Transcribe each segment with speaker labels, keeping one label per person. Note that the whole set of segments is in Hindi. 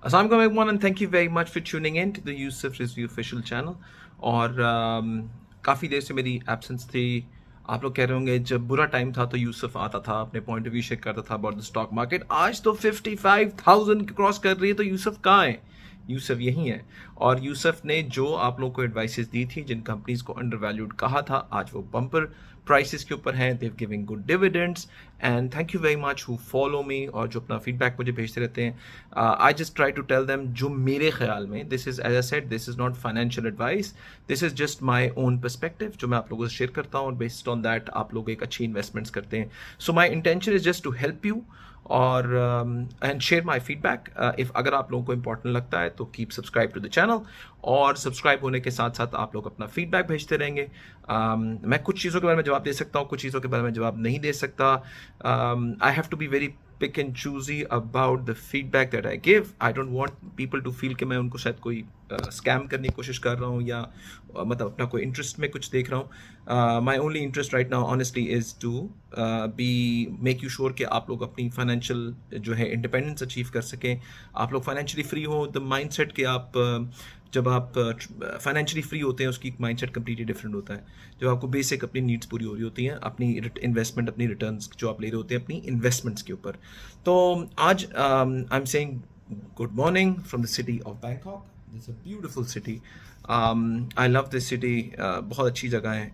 Speaker 1: Assalamualaikum everyone and thank you very much for tuning in to the Yusuf Rizvi official channel। और काफ़ी देर से मेरी एब्सेंस थी। आप लोग कह रहे होंगे जब बुरा टाइम था तो यूसुफ आता था, अपने पॉइंट ऑफ व्यू शेयर करता था अबाउट द स्टॉक मार्केट। आज तो 55,000 क्रॉस कर रही है, तो यूसुफ कहाँ है? यूसुफ यही है। और यूसुफ ने जो आप लोगों को एडवाइसेस दी थी, जिन कंपनीज को अंडर वैल्यूड कहा था, आज वो बम्पर प्राइसेस के ऊपर हैं। They giving good dividends and thank you very much who follow me और जो अपना फीडबैक मुझे भेजते रहते हैं। I just try to tell them जो मेरे ख्याल में, this is as I said, this is not financial advice, this is just my own perspective जो मैं आप लोगों से शेयर करता हूँ और बेस्ड ऑन दैट आप लोग एक अच्छी इन्वेस्टमेंट्स करते हैं। So my intention is just to help you और and share my feedback. If अगर आप लोगों को इंपॉर्टेंट लगता है तो keep subscribe to the channel, और सब्सक्राइब होने के साथ साथ आप लोग अपना फीडबैक भेजते रहेंगे। मैं कुछ चीज़ों के बारे में जवाब दे सकता हूँ, कुछ चीज़ों के बारे में जवाब नहीं दे सकता। I have to be very pick and choosy about the feedback that I give. I don't want people to feel कि मैं उनको शायद कोई स्कैम करने की कोशिश कर रहा हूँ या मतलब अपना कोई इंटरेस्ट में कुछ देख रहा हूँ। My only interest right now honestly is to be make you sure कि आप लोग अपनी फाइनेंशियल जो है इंडिपेंडेंस अचीव कर सकें, आप लोग फाइनेंशियली फ्री हो। द माइंडसेट कि आप जब आप फाइनेंशियली फ्री होते हैं उसकी माइंडसेट कंप्लीटली डिफरेंट होता है। जब आपको बेसिक अपनी नीड्स पूरी हो रही होती हैं, अपनी इन्वेस्टमेंट, अपनी रिटर्न्स जो आप ले रहे होते हैं अपनी इन्वेस्टमेंट्स के ऊपर। तो आज I am saying good morning from the city of Bangkok. It's a beautiful city. I love this city. बहुत अच्छी जगह है।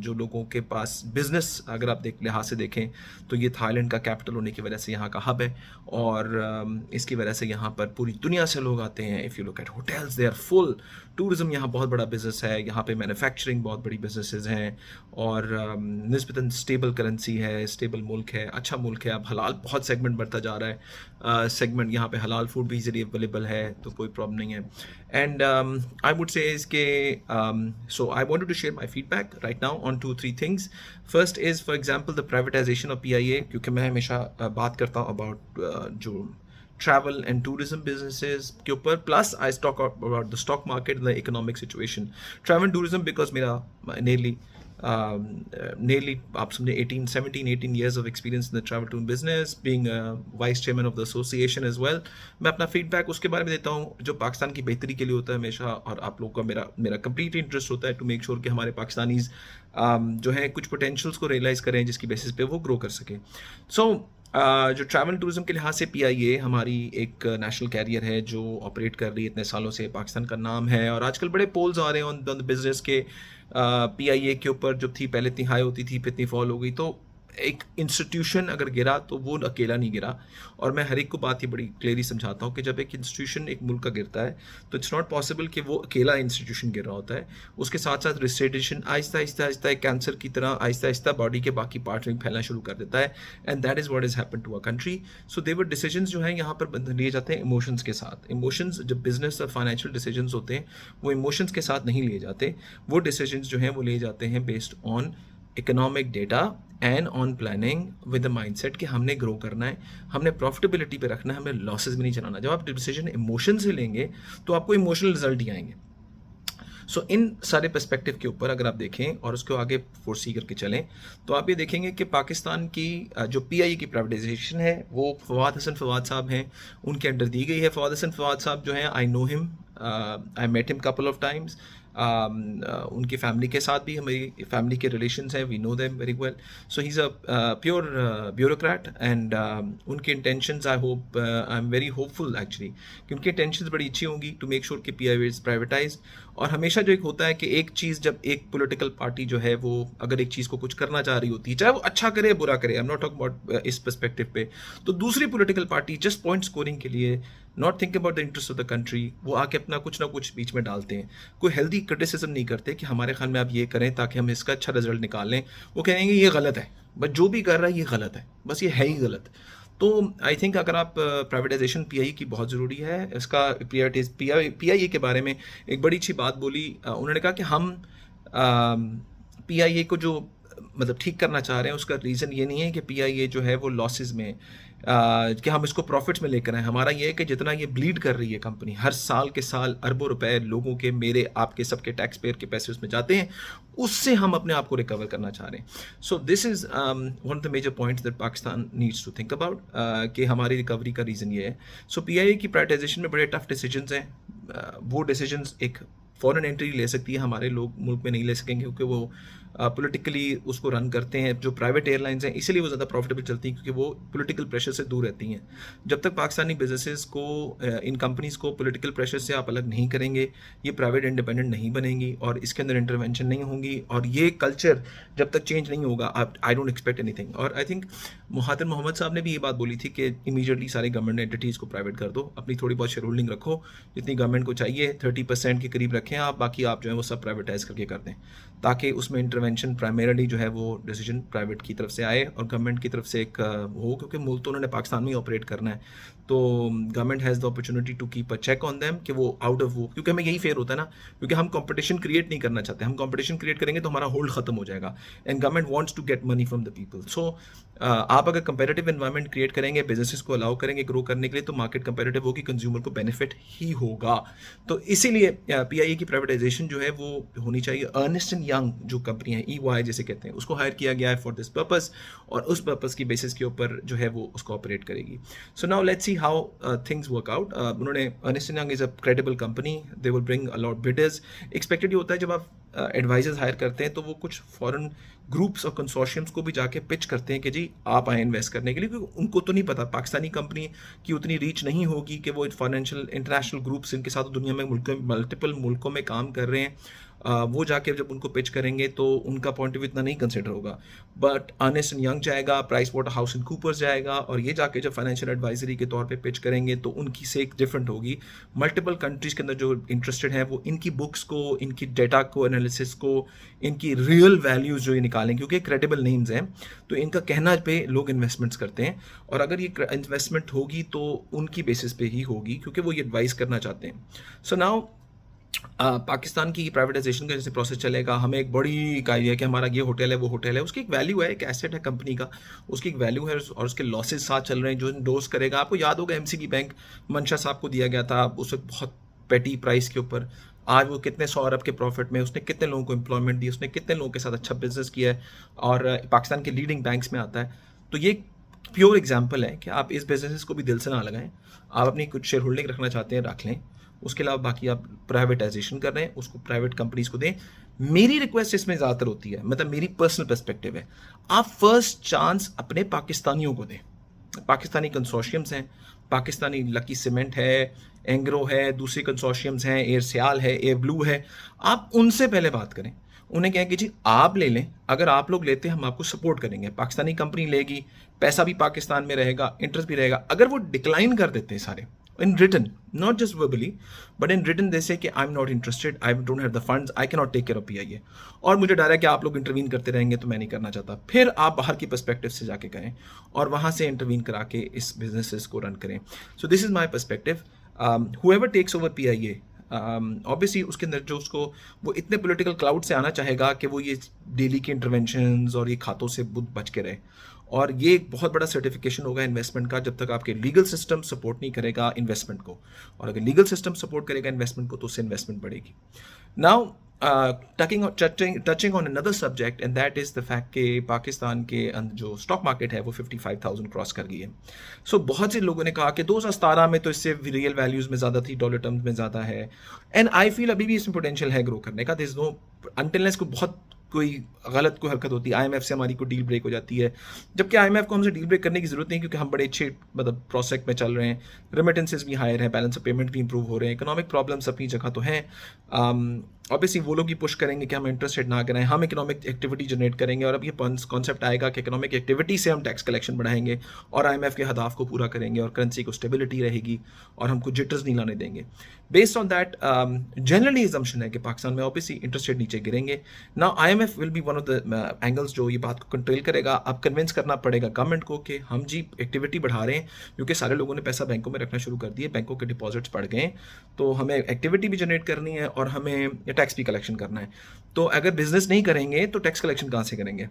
Speaker 1: जो लोगों के पास बिजनेस अगर आप लिहाज से देखें तो ये थाईलैंड का कैपिटल होने की वजह से यहाँ का हब है, और इसकी वजह से यहाँ पर पूरी दुनिया से लोग आते हैं। If you look at hotels they are full. Tourism यहाँ बहुत बड़ा बिजनेस है, यहाँ पे मैन्युफैक्चरिंग बहुत बड़ी बिजनेसेस हैं, और निस्बतन स्टेबल करेंसी है, स्टेबल मुल्क है, अच्छा मुल्क है। अब हलाल बहुत सेगमेंट बढ़ता जा रहा है। सेगमेंट यहाँ पे हलाल फूड भी इजीली अवेलेबल है, तो कोई प्रॉब्लम नहीं है। एंड आई वुड से इसके so I wanted to share my feedback right now on 2-3 things. First is for example the privatization of PIA, क्योंकि मैं हमेशा बात करता हूँ about जो travel and tourism businesses के ऊपर, plus I talk about the stock market and the economic situation. Travel and tourism because मेरा nearly आप समझे 18 years of experience in the travel tourism business, being a vice chairman of the association as well. मैं अपना फीडबैक उसके बारे में देता हूँ जो पाकिस्तान की बेहतरी के लिए होता है हमेशा, और आप लोगों का मेरा कंप्लीट इंटरेस्ट होता है टू मेक श्योर कि हमारे पाकिस्तानीज जो है कुछ पोटेंशियल्स को रियलाइज़ करें जिसकी बेसिस पे वो ग्रो कर सकें। सो जो ट्रैवल टूरिज्म के लिहाज से PIA हमारी एक नेशनल कैरियर है जो ऑपरेट कर रही है इतने सालों से, पाकिस्तान का नाम है, और आजकल बड़े पोल्स आ रहे हैं ऑन द बिजनेस के PIA के ऊपर। जो थी पहले इतनी हाई होती थी, फिर इतनी फॉल हो गई। तो एक इंस्टीट्यूशन अगर गिरा तो वो अकेला नहीं गिरा, और मैं हर एक को बात ये बड़ी क्लियरली समझाता हूँ कि जब एक इंस्टीट्यूशन एक मुल्क का गिरता है तो इट्स नॉट पॉसिबल कि वो अकेला इंस्टीट्यूशन गिर रहा होता है। उसके साथ साथ रिस्टेटेशन आहिस्ता आहिस्ता आहिस्ता एक कैंसर की तरह आहिस्ता आहिस्ता बॉडी के बाकी पार्ट में फैलना शुरू कर देता है, and that is what is happen to a country. So their decisions जो हैं यहाँ पर लिए जाते हैं इमोशंस के साथ। इमोशंस जब बिजनेस और फाइनेंशियल डिसीजंस होते हैं वो इमोशंस के साथ नहीं लिए जाते, वो डिसीजंस जो हैं वो लिए जाते हैं based on economic data and on planning with the mindset कि हमने ग्रो करना है, हमने प्रॉफिटेबिलिटी पे रखना है, हमें लॉसेस में नहीं चलाना। जब आप डिसीजन इमोशन से लेंगे तो आपको इमोशनल रिजल्ट ही आएंगे। सो इन सारे पर्सपेक्टिव के ऊपर अगर आप देखें और उसको आगे फोरसी करके चलें तो आप ये देखेंगे कि पाकिस्तान की जो PIA की प्राइवेटाइजेशन है वो फवाद हसन फवाद साहब हैं, उनके अंडर दी गई है। फवाद हसन फवाद साहब जो हैं, I know him, I met him couple of times. उनकी फैमिली के साथ भी हमारी फैमिली के रिलेशंस हैं, we know them very well. So he is a pure bureaucrat, and उनके intentions I hope, I am very hopeful actually कि उनकी इंटेंशंस बड़ी अच्छी होंगी टू मेक श्योर कि PIA इज़ प्राइवेटाइज्ड। और हमेशा जो एक होता है कि एक चीज़ जब एक पॉलिटिकल पार्टी जो है वो अगर एक चीज़ को कुछ करना चाह रही होती है, चाहे वो अच्छा करे या बुरा करे, I am not talking about इस पर्सपेक्टिव पे, तो दूसरी political party just point scoring के लिए, not think about the interest of the country, वो आके अपना कुछ ना कुछ बीच में डालते हैं। कोई हेल्दी क्रिटिसिज्म नहीं करते कि हमारे ख्याल में आप ये करें ताकि हम इसका अच्छा रिजल्ट निकाल लें। वो कहेंगे ये गलत है, बस जो भी कर रहा है ये गलत है, बस ये है ही गलत। तो आई थिंक अगर आप प्राइवेटाइजेशन PIA की बहुत ज़रूरी है। इसका PIA के बारे में एक बड़ी अच्छी बात बोली, उन्होंने कहा कि हम PIA को जो मतलब ठीक करना चाह रहे हैं उसका रीज़न ये नहीं है कि PIA जो है वो लॉसेस में, कि हम इसको प्रॉफिट्स में लेकर आए। हमारा ये है कि जितना ये ब्लीड कर रही है कंपनी, हर साल के साल अरबों रुपए लोगों के, मेरे, आपके, सबके टैक्स पेयर के पैसे उसमें जाते हैं, उससे हम अपने आप को रिकवर करना चाह रहे हैं। So this is one of the major points that Pakistan needs to think about, कि हमारी रिकवरी का रीज़न ये है। सो पीआईए की प्राइवेटाइजेशन में बड़े टफ डिसीजंस हैं। वो डिसीजंस एक फॉरेन एंट्री ले सकती है, हमारे लोग मुल्क में नहीं ले सकेंगे क्योंकि वो पॉलिटिकली उसको रन करते हैं। जो प्राइवेट एयरलाइंस हैं इसीलिए वो ज़्यादा प्रॉफिटेबल चलती हैं, क्योंकि वो पॉलिटिकल प्रेशर से दूर रहती हैं। जब तक पाकिस्तानी बिजनेसेस को, इन कंपनीज़ को पॉलिटिकल प्रेशर से आप अलग नहीं करेंगे, ये प्राइवेट इंडिपेंडेंट नहीं बनेंगी और इसके अंदर इंटरवेंशन नहीं होंगी, और ये कल्चर जब तक चेंज नहीं होगा, आप, आई डोंट एक्सपेक्ट एनीथिंग। और आई थिंक महातिर मोहम्मद साहब ने भी ये बात बोली थी कि इमीडिएटली सारे गवर्नमेंट एंटिटीज़ को प्राइवेट कर दो, अपनी थोड़ी बहुत शेयर होल्डिंग रखो, जितनी गवर्नमेंट को चाहिए 30% के करीब रखें आप, बाकी आप जो है वो सब प्राइवेटाइज करके कर दें, ताकि उसमें इंटरवेंशन प्राइमरीली जो है वो डिसीजन प्राइवेट की तरफ से आए और गवर्नमेंट की तरफ से एक हो, क्योंकि मुल्क तो उन्होंने पाकिस्तान में ही ऑपरेट करना है, तो government has the opportunity to keep a check on them कि वो आउट ऑफ वो, क्योंकि हमें यही फेयर होता है ना, क्योंकि हम कंपटीशन क्रिएट नहीं करना चाहते। हम कंपटीशन क्रिएट करेंगे तो हमारा होल्ड खत्म हो जाएगा, and government wants to get money from the people. So आप अगर कंपेरेटिव एनवायरनमेंट क्रिएट करेंगे, बिजनेसेस को अलाउ करेंगे ग्रो करने के लिए, तो मार्केट कंपेरेटिव होगी, कंज्यूमर को बेनिफिट ही होगा। तो इसीलिए पीआईए की प्राइवेटाइजेशन जो है वो होनी चाहिए। अर्नेस्ट एंड यंग जो कंपनी है, ईवाई जिसे कहते हैं, उसको हायर किया गया है फॉर दिस पर्पस, और उस पर्पस की बेसिस के ऊपर जो है वो उसको ऑपरेट करेगी। So now let's see how things work out. उन्होंने, Ernst and Young is a credible company, they will bring a lot bidders. Expected ये होता है जब आप एडवाइजर्स हायर करते हैं तो वो कुछ फॉरेन ग्रुप्स और कंसोर्शियम्स को भी जाके पिच करते हैं कि जी आप आए इन्वेस्ट करने के लिए, क्योंकि उनको तो नहीं पता पाकिस्तानी कंपनी की उतनी रीच नहीं होगी कि वो फाइनेंशियल इंटरनेशनल ग्रुप्स इनके साथ दुनिया में मल्टीपल मुल्कों में काम कर रहे हैं, वो जाके जब उनको पिच करेंगे तो उनका पॉइंट ऑफ व्यू इतना नहीं कंसिडर होगा। बट अर्नेस्ट एंड यंग जाएगा, Pricewaterhouse and Coopers जाएगा, और ये जाके जब फाइनेंशियल एडवाइजरी के तौर पे पिच करेंगे तो उनकी से एक डिफरेंट होगी। मल्टीपल कंट्रीज़ के अंदर जो इंटरेस्टेड हैं वो इनकी बुक्स को, इनकी डेटा को, एनालिसिस को, इनकी रियल वैल्यूज़ जो ये निकालें, क्योंकि क्रेडिबल नेम्स हैं तो इनका कहना पे लोग इन्वेस्टमेंट्स करते हैं, और अगर ये इन्वेस्टमेंट होगी तो उनकी बेसिस पे ही होगी, क्योंकि वो ये एडवाइस करना चाहते हैं। सो नाउ पाकिस्तान की प्राइवेटाइजेशन का जैसे प्रोसेस चलेगा, हमें एक बड़ी का है कि हमारा ये होटल है, वो होटल है, उसकी एक वैल्यू है, एक एसेट है कंपनी का, उसकी एक वैल्यू है, और उसके लॉसेस साथ चल रहे हैं। जो डोज करेगा, आपको याद होगा एमसीकी बैंक मंशा साहब को दिया गया था उस वक्त बहुत पेटी प्राइस के ऊपर, आज वो कितने 100 अरब के प्रॉफिट में, उसने कितने लोगों को एम्प्लॉयमेंट दी, उसने कितने लोगों के साथ अच्छा बिजनेस किया है, और पाकिस्तान के लीडिंग बैंक्स में आता है। तो ये प्योर एग्जाम्पल है कि आप इस बिजनेस को भी दिल से ना लगाएं, आप अपनी कुछ शेयर होल्डिंग रखना चाहते हैं रख लें, उसके अलावा बाकी आप प्राइवेटाइजेशन कर रहे हैं उसको प्राइवेट कंपनीज को दें। मेरी रिक्वेस्ट इसमें ज़्यादातर होती है, मतलब मेरी पर्सनल पर्सपेक्टिव है, आप फर्स्ट चांस अपने पाकिस्तानियों को दें। पाकिस्तानी कंसोर्शियम्स हैं, पाकिस्तानी लकी सीमेंट है, एंग्रो है, दूसरे कंसोर्शियम्स हैं, एयर सियाल है, एयर ब्लू है, आप उनसे पहले बात करें। उन्हें कहें कि जी आप ले लें, अगर आप लोग लेते हैं हम आपको सपोर्ट करेंगे, पाकिस्तानी कंपनी लेगी, पैसा भी पाकिस्तान में रहेगा, इंटरेस्ट भी रहेगा। अगर वो डिक्लाइन कर देते हैं सारे in written, not just verbally, but in written they say कि I'm not interested, I don't have the funds, I cannot take care of PIA, और मुझे डर है कि आप लोग इंटरवीन करते रहेंगे तो मैं नहीं करना चाहता, फिर आप बाहर की पर्सपेक्टिव से जाके करें और वहाँ से इंटरवीन करा के इस बिजनेसेस को रन करें। सो this is my perspective. whoever takes over PIA, obviously उसके अंदर जो उसको वो इतने पॉलिटिकल क्लाउड से आना चाहेगा कि वो ये डेली के इंटरवेंशंस और ये खातों से बच के रहे, और ये एक बहुत बड़ा सर्टिफिकेशन होगा इन्वेस्टमेंट का जब तक आपके लीगल सिस्टम सपोर्ट नहीं करेगा इन्वेस्टमेंट को, और अगर लीगल सिस्टम सपोर्ट करेगा इन्वेस्टमेंट को तो उससे इन्वेस्टमेंट बढ़ेगी। Now touching on another subject, and that is the fact कि पाकिस्तान के जो स्टॉक मार्केट है वो 55,000 क्रॉस कर गई है। सो बहुत से लोगों ने कहा कि 2017 में तो इससे रियल वैल्यूज़ में ज़्यादा थी, डॉलर टर्म्स में ज़्यादा है, एंड आई फील अभी भी इसमें पोटेंशियल है ग्रो करने का। दिस इज नो अनटिल को बहुत कोई गलत कोई हरकत होती है, आईएमएफ से हमारी कोई डील ब्रेक हो जाती है, जबकि आईएमएफ को हमसे डील ब्रेक करने की जरूरत नहीं, क्योंकि हम बड़े अच्छे मतलब प्रोस्पेक्ट में चल रहे हैं, रेमिटेंसेस भी हायर हैं, बैलेंस ऑफ पेमेंट भी इंप्रूव हो रहे हैं, इकोनॉमिक प्रॉब्लम्स अपनी जगह तो हैं। ऑब्वियसली वो लोग ही पुश करेंगे कि हम इंटरेस्ट रेट ना करें, हम इकोनॉमिक एक्टिविटी जनरेट करेंगे, और अब ये कॉन्सेप्ट आएगा कि इकोनॉमिक एक्टिविटी से हम टैक्स कलेक्शन बढ़ाएंगे और आईएमएफ के हदाफ को पूरा करेंगे, और करेंसी को स्टेबिलिटी रहेगी और हमको जिटर्स नहीं लाने देंगे। Based on that generally assumption है कि पाकिस्तान में ऑब्वियसली इंटरेस्ट रेट नीचे गिरेंगे। Now IMF will be one of the angles जो ये बात को कंट्रोल करेगा। अब कन्विंस करना पड़ेगा गवर्नमेंट को कि हम जी एक्टिविटी बढ़ा रहे हैं, क्योंकि सारे लोगों ने पैसा बैंकों में रखना शुरू कर दिए, बैंकों के डिपॉजिट्स बढ़ गए, तो हमें एक्टिविटी भी जनरेट करनी है और हमें टैक्स भी कलेक्शन करना है। तो अगर बिजनेस नहीं करेंगे तो टैक्स कलेक्शन कहाँ से करेंगे?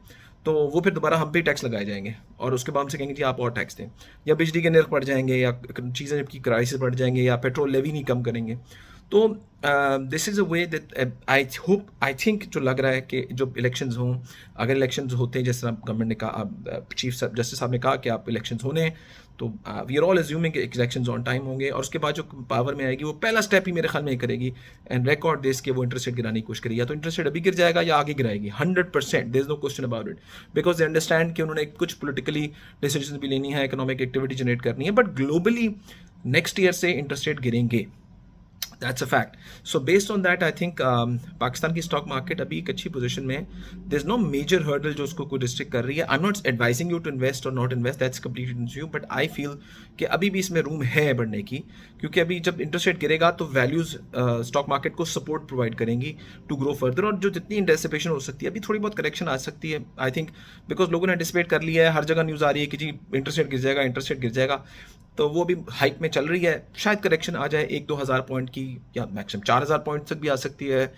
Speaker 1: तो वो फिर दोबारा हम पे टैक्स लगाए जाएंगे और उसके बाद हमसे कहेंगे जी आप और टैक्स दें, या बिजली के नर्ख बढ़ जाएंगे, या चीज़ें की क्राइसिस बढ़ जाएंगे, या पेट्रोल लेवी नहीं कम करेंगे। तो this is a way that I think जो लग रहा है कि जो इलेक्शंस हों, अगर इलेक्शंस होते हैं, जैसे गवर्नमेंट ने कहा, चीफ जस्टिस साहब ने कहा कि आप इलेक्शंस होने हैं, तो वी आर ऑल एज्यूमिंग कि इलेक्शंस ऑन टाइम होंगे, और उसके बाद जो पावर में आएगी वो पहला स्टेप ही मेरे ख्याल में करेगी एंड रिकॉर्ड देश के वो इंटरेस्ट रेट गिराने की कोशिश करेगी। या तो इंटरेस्ट रेट अभी गिर जाएगा या आगे गिराएगी 100%, there is no question about it, because they understand कि उन्होंने कुछ पोलिटिकली डिसीजन भी लेनी है, इकोनॉमिक एक्टिविटी जनरेट करनी है, बट ग्लोबली नेक्स्ट ईयर से इंटरेस्ट रेट गिरेंगे। That's a fact. So based on that, I think Pakistan की स्टॉक मार्केट अभी एक अच्छी पोजीशन में है. There's no major hurdle जो उसको कोई रिस्ट्रिक्ट कर रही है. I'm not advising you to invest or not invest. That's completely up to you. But I feel कि अभी भी इसमें रूम है बढ़ने की, क्योंकि अभी जब इंटरेस्ट रेट गिरेगा तो वैल्यूज स्टॉक मार्केट को सपोर्ट प्रोवाइड करेंगी टू ग्रो फर्दर, और जो जितनी एंटिसिपेशन हो सकती है, अभी थोड़ी बहुत करेक्शन आ सकती है आई थिंक, बिकॉज लोगों ने एंटिसिपेट कर लिया है, हर जगह न्यूज़ आ रही है कि जी इंटरेस्ट रेट गिर जाएगा, इंटरेस्ट रेट गिर जाएगा, तो वो भी हाइक में चल रही है, शायद करेक्शन आ जाए 1-2 हज़ार पॉइंट की, या मैक्सिमम 4,000 पॉइंट तक भी आ सकती है,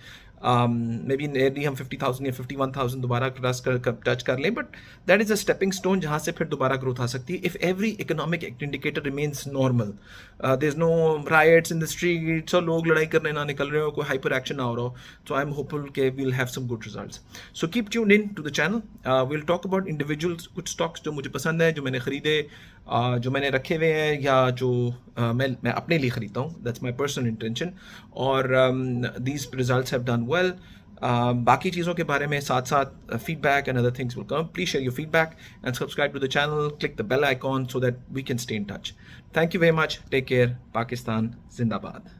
Speaker 1: मे बी नियरली हम 50,000 या 51,000 दोबारा टच कर लें, but that is a stepping stone जहाँ से फिर दोबारा ग्रोथ आ सकती है if every economic indicator remains normal, there is no riots in the streets, और लोग लड़ाई करने ना निकल रहे हो, कोई हाइपर एक्शन ना हो रहा हो, सो आई एम होपफुल के we'll have some good results. So keep tuned in to the channel, we'll talk about individuals, कुछ स्टॉक्स जो मुझे पसंद है, जो मैंने खरीदे, जो मैंने रखे हुए हैं, या जो मैं अपने लिए ख़रीदता हूँ, दैट्स माई पर्सनल इंटेंशन, और these results have done well. बाकी चीज़ों के बारे में साथ साथ feedback and other things will come, please share your feedback and subscribe to the channel, click the bell icon so that we can stay in touch. Thank you very much, take care, Pakistan जिंदाबाद।